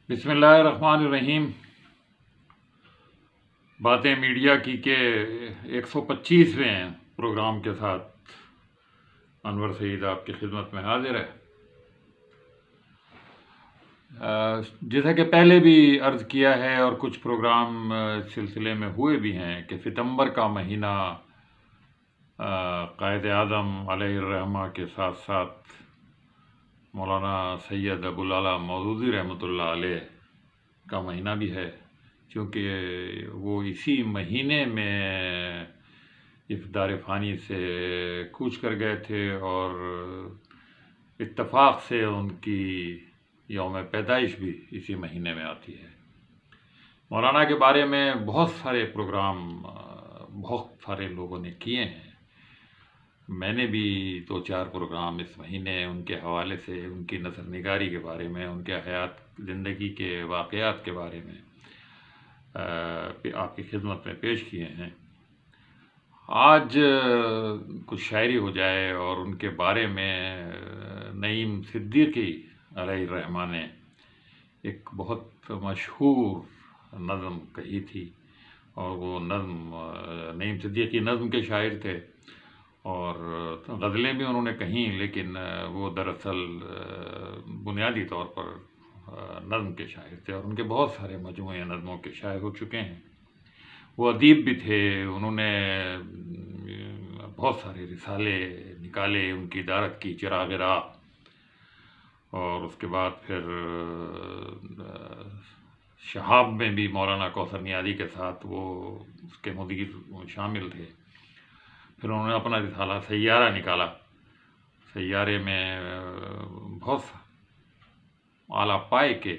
بسم اللہ الرحمن الرحیم۔ باتیں میڈیا کی کے 125ویں پروگرام کے ساتھ انور سعید آپ کی خدمت میں حاضر ہے۔ جیسا کہ پہلے بھی عرض کیا ہے اور کچھ پروگرام اس سلسلے میں ہوئے بھی ہیں کہ ستمبر کا مہینہ قائد اعظم علیہ الرحمہ کے ساتھ ساتھ مولانا سید ابوالعلا مودودی رحمۃ اللہ علیہ کا مہینہ بھی ہے، کیونکہ وہ اسی مہینے میں اس دار فانی سے کوچ کر گئے تھے اور اتفاق سے ان کی یوم پیدائش بھی اسی مہینے میں آتی ہے۔ مولانا کے بارے میں بہت سارے پروگرام بہت سارے لوگوں نے کیے ہیں۔ میں نے بھی 2-4 پروگرام اس مہینے ان کے حوالے سے، ان کی نثر نگاری کے بارے میں، ان کے حیات زندگی کے واقعات کے بارے میں آپ کی خدمت میں پیش کیے ہیں۔ آج کچھ شاعری ہو جائے اور ان کے بارے میں نعیم صدیقی علیہ الرحمہ نے ایک بہت مشہور نظم کہی تھی، اور وہ نظم نعیم صدیقی نظم کے شاعر تھے اور غزلیں بھی انہوں نے کہیں، لیکن وہ دراصل بنیادی طور پر نظم کے شاعر تھے اور ان کے بہت سارے مجموعے نظموں کے شاعر ہو چکے ہیں۔ وہ ادیب بھی تھے، انہوں نے بہت سارے رسالے نکالے، ان کی ادارت کی چراغ راہ، اور اس کے بعد پھر شہاب میں بھی مولانا کوثر نیازی کے ساتھ وہ اس کے مدیر شامل تھے۔ پھر انہوں نے اپنا رسالہ سیارہ نکالا، سیارے میں بہت اعلیٰ پائے کے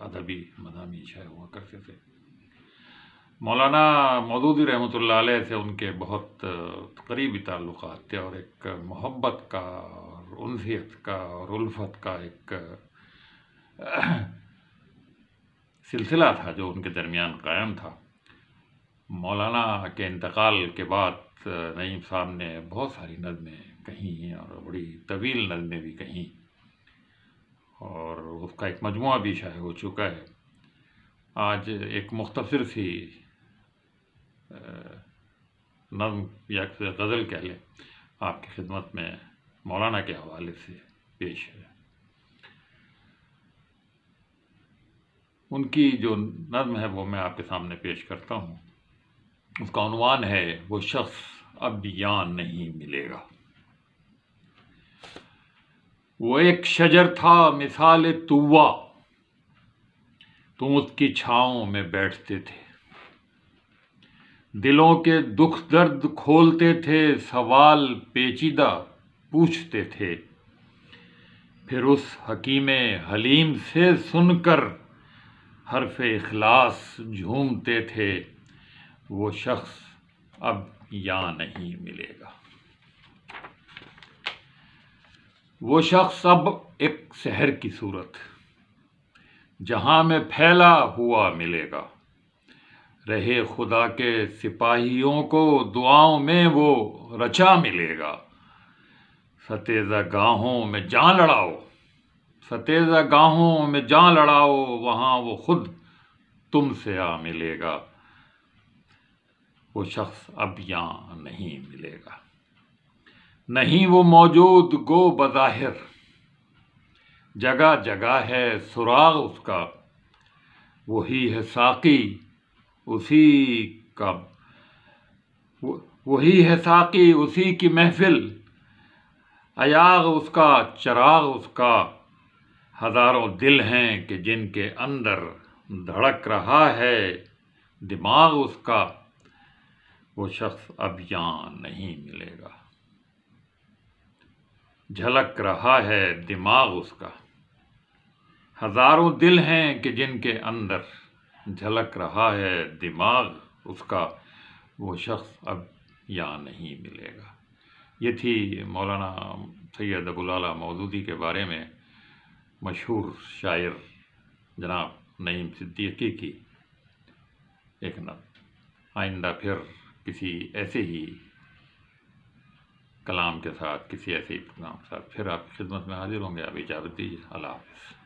ادبی مضامین شائع ہوا کرتے تھے۔ مولانا مودودی رحمۃ اللہ علیہ سے ان کے بہت قریبی تعلقات تھے اور ایک محبت کا اور انسیت کا اور الفت کا ایک سلسلہ تھا جو ان کے درمیان قائم تھا۔ مولانا کے انتقال کے بعد نعیم صاحب نے بہت ساری نظمیں کہیں اور بڑی طویل نظمیں بھی کہیں، اور اس کا ایک مجموعہ بھی شائع ہو چکا ہے۔ آج ایک مختصر سی نظم یا غزل کہہ لیں آپ کی خدمت میں مولانا کے حوالے سے پیش ہے۔ ان کی جو نظم ہے وہ میں آپ کے سامنے پیش کرتا ہوں۔ اس کا عنوان ہے وہ شخص اب یہاں نہیں ملے گا۔ وہ ایک شجر تھا مثال طوا، تم اس کی چھاؤں میں بیٹھتے تھے، دلوں کے دکھ درد کھولتے تھے، سوال پیچیدہ پوچھتے تھے، پھر اس حکیم حلیم سے سن کر حرف اخلاص جھومتے تھے۔ وہ شخص اب یہاں نہیں ملے گا۔ وہ شخص اب ایک سحر کی صورت جہاں میں پھیلا ہوا ملے گا، رہے خدا کے سپاہیوں کو دعاؤں میں وہ رچا ملے گا۔ ستیزہ گاہوں میں جان لڑاؤ، ستیزہ گاہوں میں جان لڑاؤ، وہاں وہ خود تم سے آ ملے گا۔ وہ شخص اب یہاں نہیں ملے گا۔ نہیں وہ موجود گو بظاہر، جگہ جگہ ہے سراغ اس کا، وہی ہے ساقی اسی کا، وہی ہے ساقی اسی کی محفل، ایاغ اس کا چراغ اس کا۔ ہزاروں دل ہیں کہ جن کے اندر دھڑک رہا ہے دماغ اس کا، وہ شخص اب یہاں نہیں ملے گا۔ جھلک رہا ہے دماغ اس کا، ہزاروں دل ہیں کہ جن کے اندر جھلک رہا ہے دماغ اس کا، وہ شخص اب یہاں نہیں ملے گا۔ یہ تھی مولانا سید ابوالعلا مودودی کے بارے میں مشہور شاعر جناب نعیم صدیقی کی ایک نظم۔ آئندہ پھر کسی ایسے ہی کلام کے ساتھ، کسی ایسے ہی پروگرام کے ساتھ پھر آپ کی خدمت میں حاضر ہوں گے۔ اب اجازت دیجیے، اللہ حافظ۔